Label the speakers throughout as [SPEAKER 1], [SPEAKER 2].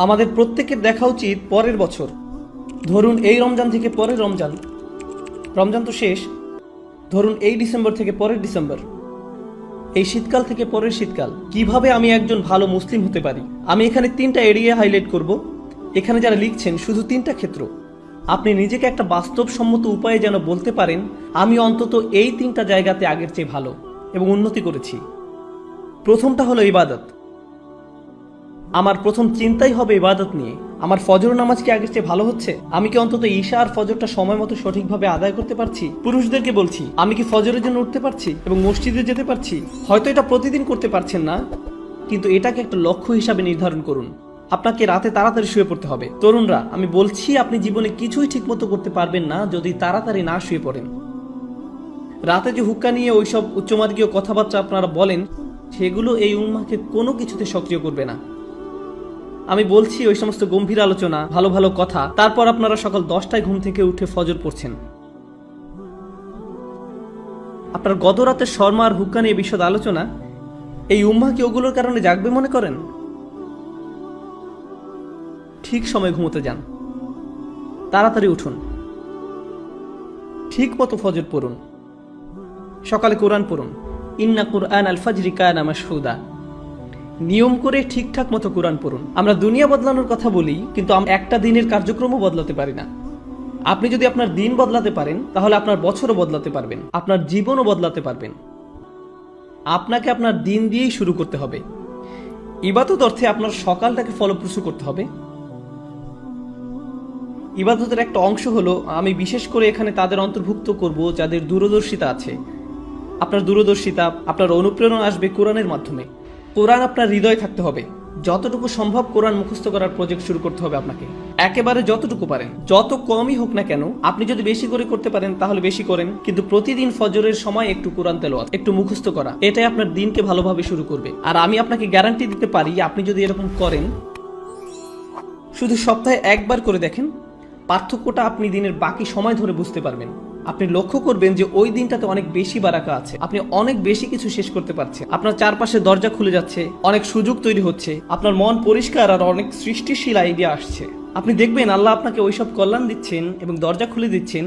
[SPEAKER 1] আমাদের প্রত্যেকের দেখা উচিত পরের বছর। ধরুন এই রমজান থেকে পরের রমজান, রমজান তো শেষ, ধরুন এই ডিসেম্বর থেকে পরের ডিসেম্বর, এই শীতকাল থেকে পরের শীতকাল। কিভাবে আমি একজন ভালো মুসলিম হতে পারি? আমি এখানে 3টা এরিয়া হাইলাইট করব। এখানে যারা লিখছেন শুধু 3টা ক্ষেত্র। আপনি নিজেকে একটা বাস্তবসম্মত উপায়ে যেন বলতে পারেন আমি অন্তত এই 3টা জায়গাতে আগের চেয়ে ভালো এবং উন্নতি করেছি। প্রথমটা হলো ইবাদত। আমার প্রথম চিন্তাই হবে ইবাদত নিয়ে। আমার ফজর নামাজ কি আগের চেয়ে ভালো হচ্ছে? আমি কি অন্তত ঈশা আর ফজরটা সময় মতো সঠিকভাবে আদায় করতে পারছি? পুরুষদেরকে বলছি, আমি কি ফজরের জন্য উঠতে পারছি এবং মসজিদে যেতে পারছি? হয়তো এটা প্রতিদিন করতে পারছেন না, কিন্তু এটাকে একটা লক্ষ্য হিসাবে নির্ধারণ করুন। আপনাকে রাতে তাড়াতাড়ি শুয়ে পড়তে হবে। তরুণরা, আমি বলছি আপনি জীবনে কিছুই ঠিকমতো করতে পারবেন না যদি তাড়াতাড়ি না শুয়ে পড়েন। রাতে যে হুক্কা নিয়ে ওইসব উচ্চমার্গীয় কথাবার্তা আপনারা বলেন, সেগুলো এই উম্মাহকে কোনো কিছুতে সক্রিয় করবে না। আমি বলছি ওই সমস্ত গম্ভীর আলোচনা, ভালো ভালো কথা, তারপর আপনারা সকাল 10টায় ঘুম থেকে উঠে ফজর পড়ছেন। আপনার গত রাতের শর্মা আর হুক্কা নিয়ে বিশদ আলোচনা, এই উম্মাহ কি ওগুলোর কারণে জাগবে মনে করেন? ঠিক সময় ঘুমোতে যান, তাড়াতাড়ি উঠুন, ঠিক মতো ফজর পড়ুন, সকালে কোরআন পড়ুন। ইন্না কুরআন আল ফাজরি কানা মাশহুদা। নিয়ম করে ঠিকঠাক মতো কোরআন পড়ুন। আমরা দুনিয়া বদলানোর কথা বলি, কিন্তু আমরা একটা দিনের কার্যক্রমও বদলাতে পারি না। আপনি যদি আপনার দিন বদলাতে পারেন, তাহলে আপনার বছরও বদলাতে পারবেন, আপনার জীবনও বদলাতে পারবেন। আপনাকে আপনার দিন দিয়েই শুরু করতে হবে। ইবাদত অর্থে আপনার সকালটাকে ফলপ্রসূ করতে হবে। ইবাদতের একটা অংশ হলো, আমি বিশেষ করে এখানে তাদের অন্তর্ভুক্ত করব যাদের দূরদর্শিতা আছে। আপনার দূরদর্শিতা, আপনার অনুপ্রেরণা আসবে কোরআনের মাধ্যমে। কোরআন আপনার হৃদয়ে থাকতে হবে। যতটুকু সম্ভব কোরআন মুখস্থ করার প্রজেক্ট শুরু করতে হবে আপনাকে। একেবারে যতটুকু পারেন, যত কমই হোক না কেন। আপনি যদি বেশি করে করতে পারেন তাহলে বেশি করেন, কিন্তু প্রতিদিন ফজরের সময় একটু কোরআন তেলাওয়াত, একটু মুখস্থ করা, এটাই আপনার দিনকে ভালোভাবে শুরু করবে। আর আমি আপনাকে গ্যারান্টি দিতে পারি, আপনি যদি এরকম করেন, শুধু সপ্তাহে একবার করে দেখেন, পার্থক্যটা আপনি দিনের বাকি সময় ধরে বুঝতে পারবেন। আপনি লক্ষ্য করবেন যে ওই দিনটাতে অনেক বেশি বারাকা আছে, আপনি অনেক বেশি কিছু শেষ করতে পারছেন, আপনার চারপাশে দরজা খুলে যাচ্ছে, অনেক সুযোগ তৈরি হচ্ছে, আপনার মন পরিষ্কার আর অনেক সৃষ্টিশীল আইডিয়া আসছে। আপনি দেখবেন আল্লাহ আপনাকে ওইসব কল্যাণ দিচ্ছেন এবং দরজা খুলে দিচ্ছেন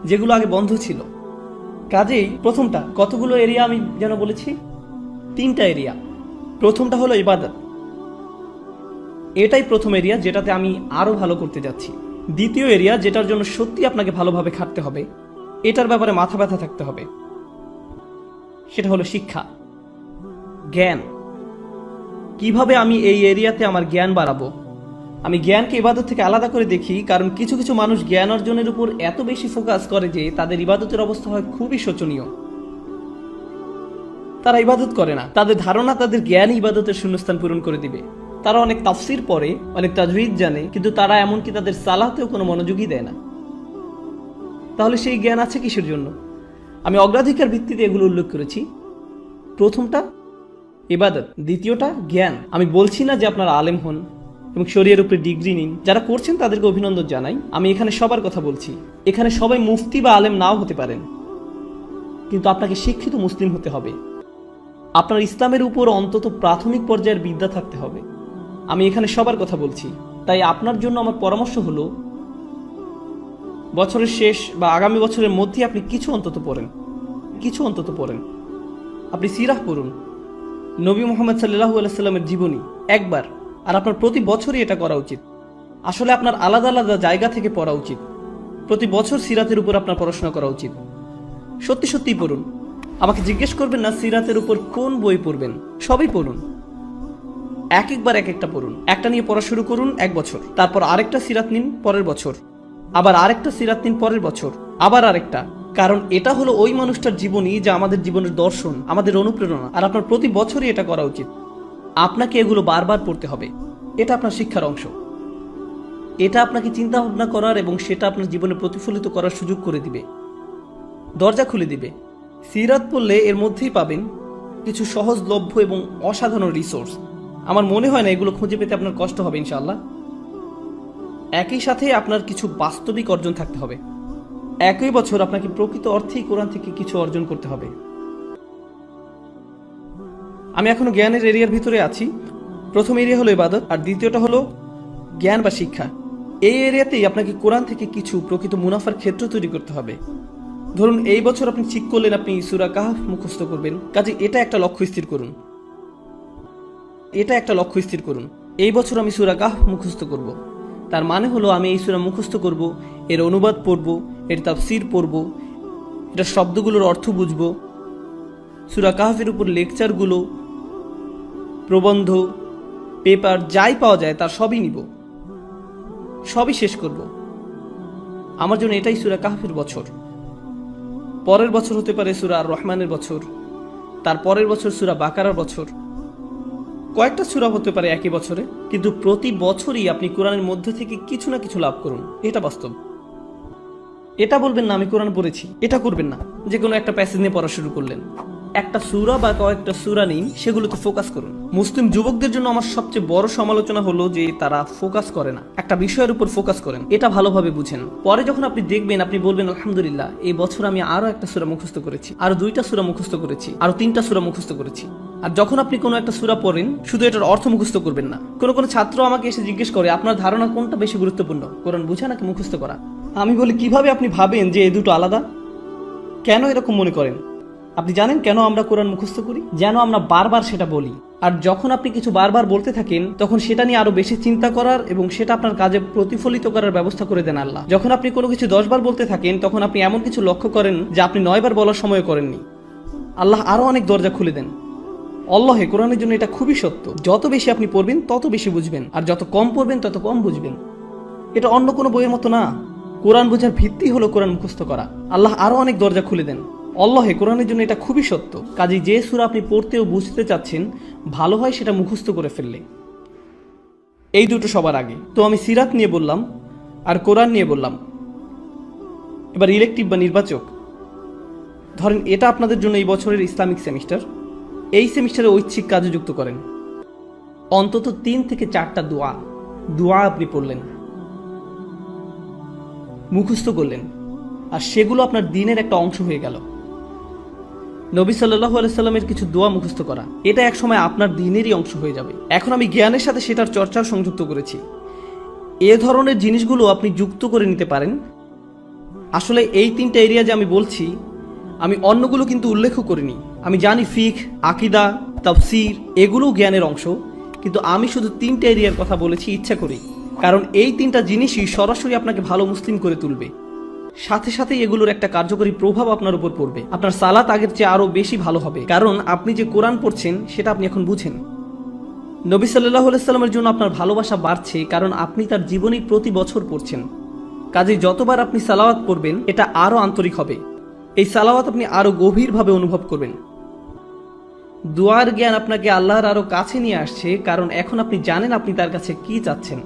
[SPEAKER 1] যেগুলো আগে বন্ধ ছিল। কাজেই প্রথমটা, কতগুলো এরিয়া আমি যেন বলেছি? 3টা এরিয়া। প্রথমটা হলো ইবাদত। এটাই প্রথম এরিয়া যেটাতে আমি আরো ভালো করতে যাচ্ছি। দ্বিতীয় এরিয়া, যেটার জন্য সত্যি আপনাকে ভালোভাবে খাটতে হবে, এটার ব্যাপারে মাথা ব্যথা থাকতে হবে, সেটা হলো শিক্ষা, জ্ঞান। কিভাবে আমি এই এরিয়াতে আমার জ্ঞান বাড়াবো? আমি জ্ঞানকে ইবাদত থেকে আলাদা করে দেখি, কারণ কিছু কিছু মানুষ জ্ঞান অর্জনের উপর এত বেশি ফোকাস করে যে তাদের ইবাদতের অবস্থা হয় খুবই শোচনীয়। তারা ইবাদত করে না, তাদের ধারণা তাদের জ্ঞান ইবাদতের শূন্যস্থান পূরণ করে দিবে। তারা অনেক তাফসির পড়ে, অনেক তাজউইদ জানে, কিন্তু তারা এমনকি তাদের সালাতেও কোনো মনোযোগই দেয় না। তাহলে সেই জ্ঞান আছে কিসের জন্য? আমি অগ্রাধিকার ভিত্তিতে এগুলো উল্লেখ করেছি। প্রথমটা ইবাদত, দ্বিতীয়টা জ্ঞান। আমি বলছি না যে আপনারা আলেম হন এবং শরীয়তের উপরে ডিগ্রি নিন। যারা করছেন তাদেরকে অভিনন্দন জানাই। আমি এখানে সবার কথা বলছি। এখানে সবাই মুফতি বা আলেম নাও হতে পারেন, কিন্তু আপনাকে শিক্ষিত মুসলিম হতে হবে। আপনার ইসলামের উপর অন্তত প্রাথমিক পর্যায়ের বিদ্যা থাকতে হবে। আমি এখানে সবার কথা বলছি। তাই আপনার জন্য আমার পরামর্শ হলো, বছরের শেষ বা আগামী বছরের মধ্যে আপনি কিছু অন্তত পড়েন। আপনি সিরাহ পড়ুন, নবী মুহাম্মদ সাল্লাল্লাহু আলাইহি সাল্লামের জীবনী একবার। আর আপনার প্রতি বছরই এটা করা উচিত। আসলে আপনার আলাদা আলাদা জায়গা থেকে পড়া উচিত। প্রতি বছর সিরাতের উপর আপনার পড়াশোনা করা উচিত। সত্যি সত্যিই পড়ুন। আমাকে জিজ্ঞেস করবেন না সিরাতের উপর কোন বই পড়বেন, সবই পড়ুন। একবার এক একটা পড়ুন। একটা নিয়ে পড়া শুরু করুন 1 বছর, তারপর আরেকটা সিরাত নিন পরের বছর, আবার আরেকটা সিরাত নিন পরের বছর, আবার আরেকটা। কারণ এটা হলো ওই মানুষটার জীবনী যা আমাদের জীবনের দর্শন, আমাদের অনুপ্রেরণা। আর আপনার প্রতি বছরই এটা করা উচিত। আপনাকে এগুলো বারবার পড়তে হবে। এটা আপনার শিক্ষার অংশ। এটা আপনাকে চিন্তা ভাবনা করার এবং সেটা আপনার জীবনে প্রতিফলিত করার সুযোগ করে দিবে, দরজা খুলে দিবে। সিরাত পড়লে এর মধ্যেই পাবেন কিছু সহজলভ্য এবং অসাধারণ রিসোর্স। আমার মনে হয় না এগুলো খুঁজে পেতে আপনার কষ্ট হবে ইনশাআল্লাহ। একই সাথে আপনার কিছু বাস্তবিক অর্জন থাকতে হবে। একই বছর আপনাকে প্রকৃত অর্থেই কোরআন থেকে কিছু অর্জন করতে হবে। আমি এখনো জ্ঞানের এরিয়ার ভিতরে আছি। প্রথম এরিয়া হলো ইবাদত, আর দ্বিতীয়টা হলো জ্ঞান বা শিক্ষা, এই এরিয়াতেই আপনাকে কোরআন থেকে কিছু প্রকৃত মুনাফার ক্ষেত্র তৈরি করতে হবে। ধরুন এই বছর আপনি ঠিক করলেন আপনি সূরা কাহফ মুখস্থ করবেন, কাজে এটা একটা লক্ষ্য স্থির করুন। এই বছর আমি সূরা কাহফ মুখস্থ করব। তার মানে হলো আমি এই সূরা মুখস্থ করব, এর অনুবাদ পড়ব, এর তাফসীর পড়ব, এটা শব্দগুলোর অর্থ বুঝব, সূরা কাহফের উপর লেকচারগুলো, প্রবন্ধ, পেপার যাই পাওয়া যায় তার সবই নিব, সবই শেষ করব। আমার জন্য এটাই সূরা কাহফের বছর। পরের বছর হতে পারে সূরা আর রহমানের বছর, তার পরের বছর সূরা বাকারার বছর, কয়েকটা সূরা হতে পারে একই বছরে, কিন্তু প্রতি বছরই আপনি কোরআনের মধ্যে থেকে কিছু না কিছু লাভ করুন, এটা বাস্তব। এটা বলবেন না আমি কোরআন পড়েছি, এটা করবেন না যে কোনো একটা প্যাসেজ নিয়ে পড়া শুরু করলেন। একটা সূরা বা কয়েকটা সূরা নিন, সেগুলোতে ফোকাস করুন। মুসলিম যুবকদের জন্য আমার সবচেয়ে বড় সমালোচনা হলো যে তারা ফোকাস করে না, একটা বিষয়ের উপর ফোকাস করেন, এটা ভালোভাবে বুঝেন। পরে যখন আপনি দেখবেন আপনি বলবেন আলহামদুলিল্লাহ এই বছর আমি আরো একটা সূরা মুখস্থ করেছি, আরো 2টা সূরা মুখস্থ করেছি, আরো 3টা সূরা মুখস্থ করেছি। আর যখন আপনি কোনো একটা সূরা পড়েন শুধু এটার অর্থ মুখস্থ করবেন না। কোনো ছাত্র আমাকে এসে জিজ্ঞেস করে আপনার ধারণা কোনটা বেশি গুরুত্বপূর্ণ, কোরআন বোঝা নাকি মুখস্থ করা? আমি বলি কিভাবে আপনি ভাবেন যে এই দুটো আলাদা? কেন এরকম মনে করেন? আপনি জানেন কেন আমরা কোরআন মুখস্থ করি? যেন আমরা বারবার সেটা বলি। আর যখন আপনি কিছু বারবার বলতে থাকেন তখন সেটা নিয়ে আরো বেশি চিন্তা করার এবং সেটা আপনার কাজে প্রতিফলিত করার ব্যবস্থা করে দেন আল্লাহ। যখন আপনি কোনো কিছু 10 বার বলতে থাকেন তখন আপনি এমন কিছু লক্ষ্য করেন যা আপনি 9 বার বলার সময় করেননি। আল্লাহ আরো অনেক দরজা খুলে দেন। আল্লাহে কোরআনের জন্য এটা খুবই সত্য। যত বেশি আপনি পড়বেন তত বেশি বুঝবেন, আর যত কম পড়বেন তত কম বুঝবেন। এটা অন্য কোনো বইয়ের মতো না। কোরআন বোঝার ভিত্তি হলো কোরআন মুখস্থ করা। আল্লাহ আরো অনেক দরজা খুলে দেন। আল্লাহে কোরআনের জন্য এটা খুবই সত্য। কাজেই যে সূরা আপনি পড়তে ও বুঝতে চাচ্ছেন ভালো হয় সেটা মুখস্থ করে ফেললে। এই দুটো সবার আগে। তো আমি সিরাত নিয়ে বললাম আর কোরআন নিয়ে বললাম। এবার ইলেকটিভ বা নির্বাচক। ধরেন এটা আপনাদের জন্য এই বছরের ইসলামিক সেমিস্টার। এই সেমিস্টারে ঐচ্ছিক কাজে যুক্ত করেন। অন্তত 3 থেকে 4টা দোয়া আপনি পড়লেন, মুখস্থ করলেন, আর সেগুলো আপনার দিনের একটা অংশ হয়ে গেল। নবী সাল্লাল্লাহু আলাইহি সাল্লামের কিছু দোয়া মুখস্থ করা, এটা এক সময় আপনার দিনেরই অংশ হয়ে যাবে। এখন আমি জ্ঞানের সাথে সেটার চর্চাও সংযুক্ত করেছি। এ ধরনের জিনিসগুলো আপনি যুক্ত করে নিতে পারেন। আসলে এই 3টা এরিয়া যে আমি বলছি, আমি অন্যগুলো কিন্তু উল্লেখ করিনি। আমি জানি ফিকহ, আকীদা, তাফসীর এগুলোও জ্ঞানের অংশ, কিন্তু আমি শুধু 3টা এরিয়ার কথা বলেছি ইচ্ছা করেই। কারণ এই 3টা জিনিসই সরাসরি আপনাকে ভালো মুসলিম করে তুলবে। সাথে সাথে এগুলোর একটা কার্যকরী প্রভাব আপনার উপর পড়বে। আপনার সালাত আগের চেয়ে আরো বেশি ভালো হবে, কারণ আপনি যে কোরআন পড়ছেন সেটা আপনি এখন বুঝেন। নবী সাল্লাল্লাহু আলাইহি সাল্লামের জন্য আপনার ভালোবাসা বাড়ছে, কারণ আপনি তার জীবনী প্রতি বছর পড়ছেন। কাজেই যতবার আপনি সালাওয়াত পড়বেন এটা আরো আন্তরিক হবে। এই সালাওয়াত আপনি আরো গভীরভাবে অনুভব করবেন। দুয়ার জ্ঞান আপনাকে আল্লাহর আরো কাছে নিয়ে আসছে, কারণ এখন আপনি জানেন আপনি তার কাছে কি চাচ্ছেন।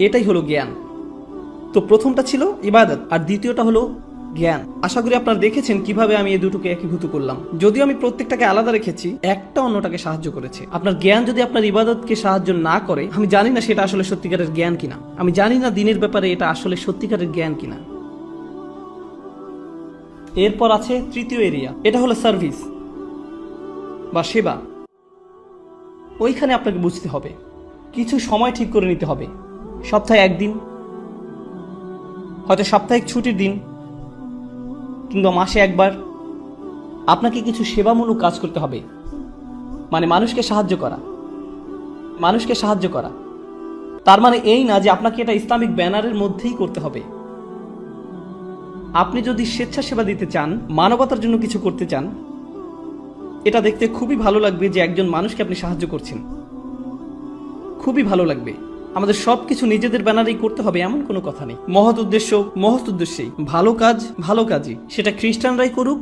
[SPEAKER 1] এটাই হলো জ্ঞান। তো প্রথমটা ছিল ইবাদত আর দ্বিতীয়টা হলো জ্ঞান। আশা করি আপনারা দেখেছেন কিভাবে আমি এই দুটোকে একীভূত করলাম। যদিও আমি প্রত্যেকটাকে আলাদা রেখেছি, একটা অন্যটাকে সাহায্য করেছে। আপনার জ্ঞান যদি আপনার ইবাদতকে সাহায্য না করে, আমি জানি না সেটা আসলে সত্যিকারের জ্ঞান কিনা। আমি জানি না দিনের ব্যাপারে এটা আসলে সত্যিকারের জ্ঞান কিনা। এরপর আছে তৃতীয় এরিয়া, এটা হলো সার্ভিস বা সেবা। ওইখানে আপনাকে বুঝতে হবে, কিছু সময় ঠিক করে নিতে হবে। সপ্তাহে 1 দিন, হয়তো সাপ্তাহিক ছুটির দিন, কিংবা মাসে 1 বার আপনাকে কিছু সেবামূলক কাজ করতে হবে। মানে মানুষকে সাহায্য করা। তার মানে এই না যে আপনাকে এটা ইসলামিক ব্যানারের মধ্যেই করতে হবে। আপনি যদি স্বেচ্ছাসেবা দিতে চান, মানবতার জন্য কিছু করতে চান, এটা দেখতে খুবই ভালো লাগবে যে একজন মানুষকে আপনি সাহায্য করছেন। খুবই ভালো লাগবে। আমাদের সবকিছু নিজেদের ব্যানারেই করতে হবে এমন কোনো কথা নেই। মহৎ উদ্দেশ্যেই ভালো কাজই, সেটা খ্রিস্টানরাই করুক,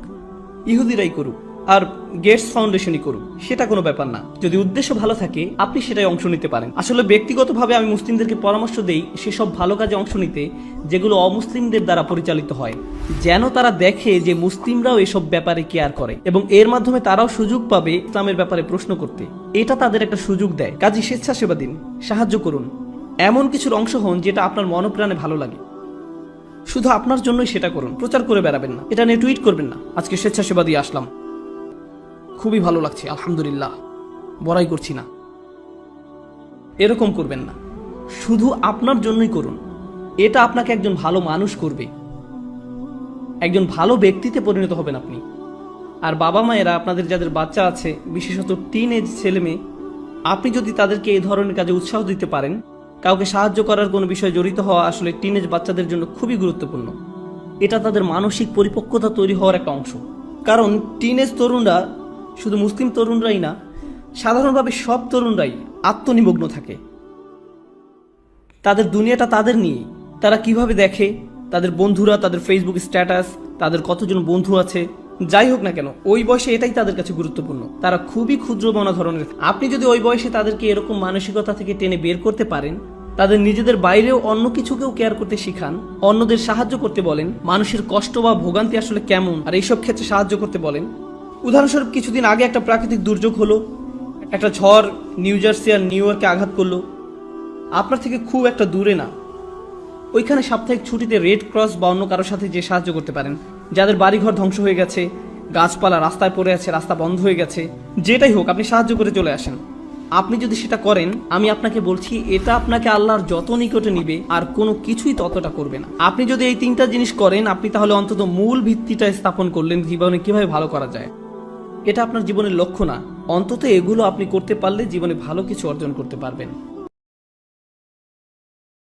[SPEAKER 1] ইহুদিরাই করুক, আর গেটস ফাউন্ডেশনই করুক, সেটা কোনো ব্যাপার না। যদি উদ্দেশ্য ভালো থাকে আপনি সেটাই অংশ নিতে পারেন। আসলে ব্যক্তিগতভাবে আমি মুসলিমদেরকে পরামর্শ দেই সেসব ভালো কাজে অংশ নিতে যেগুলো অমুসলিমদের দ্বারা পরিচালিত হয়, যেন তারা দেখে যে মুসলিমরাও এসব ব্যাপারে কেয়ার করে এবং এর মাধ্যমে তারাও সুযোগ পাবে ইসলামের ব্যাপারে প্রশ্ন করতে। এটা তাদের একটা সুযোগ দেয়। কাজী স্বেচ্ছাসেবা দিন, সাহায্য করুন, এমন কিছুর অংশ হন যেটা আপনার মনপ্রাণে ভালো লাগে। শুধু আপনার জন্যই সেটা করুন, প্রচার করে বেড়াবেন না, এটা নিয়ে টুইট করবেন না আজকে স্বেচ্ছাসেবা দিয়ে আসলাম, খুবই ভালো লাগছে আলহামদুলিল্লাহ, বড়াই করছি না। এরকম করবেন না, শুধু আপনার জন্যই করুন। এটা আপনাকে একজন ভালো মানুষ করবে, একজন ভালো ব্যক্তিতে পরিণত হবেন আপনি। আর বাবা মায়েরা আপনাদের যাদের বাচ্চা আছে, বিশেষত টিন এজ ছেলে মেয়ে, আপনি যদি তাদেরকে এই ধরনের কাজে উৎসাহ দিতে পারেন, কাউকে সাহায্য করার কোনো বিষয়ে জড়িত হওয়া আসলে টিনেজ বাচ্চাদের জন্য খুবই গুরুত্বপূর্ণ। এটা তাদের মানসিক পরিপক্কতা তৈরি হওয়ার একটা অংশ। কারণ টিনেজ তরুণরা শুধু মুসলিম তরুণরাই না, সাধারণভাবে সব তরুণরাই আত্মনিমগ্ন থাকে। তাদের দুনিয়াটা তাদের নিয়ে। তারা কিভাবে দেখে, তাদের বন্ধুরা, তাদের ফেসবুক স্ট্যাটাস, তাদের কতজন বন্ধু আছে, যাই হোক না কেন, ওই বয়সে এটাই তাদের কাছে গুরুত্বপূর্ণ। তারা খুবই ক্ষুদ্র মনা ধরনের। আপনি যদি ওই বয়সে তাদেরকে এরকম মানসিকতা থেকে টেনে বের করতে পারেন, তাদের নিজেদের বাইরেও অন্য কিছুকেও কেয়ার করতে শিখান, অন্যদের সাহায্য করতে বলেন, মানুষের কষ্ট বা ভোগান্তি আসলে কেমন আর এইসব ক্ষেত্রে সাহায্য করতে বলেন। উদাহরণস্বরূপ কিছুদিন আগে একটা প্রাকৃতিক দুর্যোগ হলো, একটা ঝড় নিউ জার্সি আর নিউ ইয়র্কে আঘাত করলো। আপনার থেকে খুব একটা দূরে না, ওইখানে সাপ্তাহিক ছুটিতে রেড ক্রস বা অন্য কারোর সাথে যে সাহায্য করতে পারেন, যাদের বাড়িঘর ধ্বংস হয়ে গেছে, গাছপালা রাস্তায় পড়ে আছে, রাস্তা বন্ধ হয়ে গেছে, যেটাই হোক আপনি সাহায্য করে চলে আসেন। আপনি যদি সেটা করেন, আমি আপনাকে বলছি এটা আপনাকে আল্লাহর যত নিকটে নিবে আর কোনো কিছুই ততটা করবে না। আপনি যদি এই তিনটা জিনিস করেন, আপনি তাহলে অন্তত মূল ভিত্তিটা স্থাপন করলেন জীবনে কিভাবে ভালো করা যায়। এটা আপনার জীবনের লক্ষ্য না, অন্তত এগুলো আপনি করতে পারলে জীবনে ভালো কিছু অর্জন করতে পারবেন।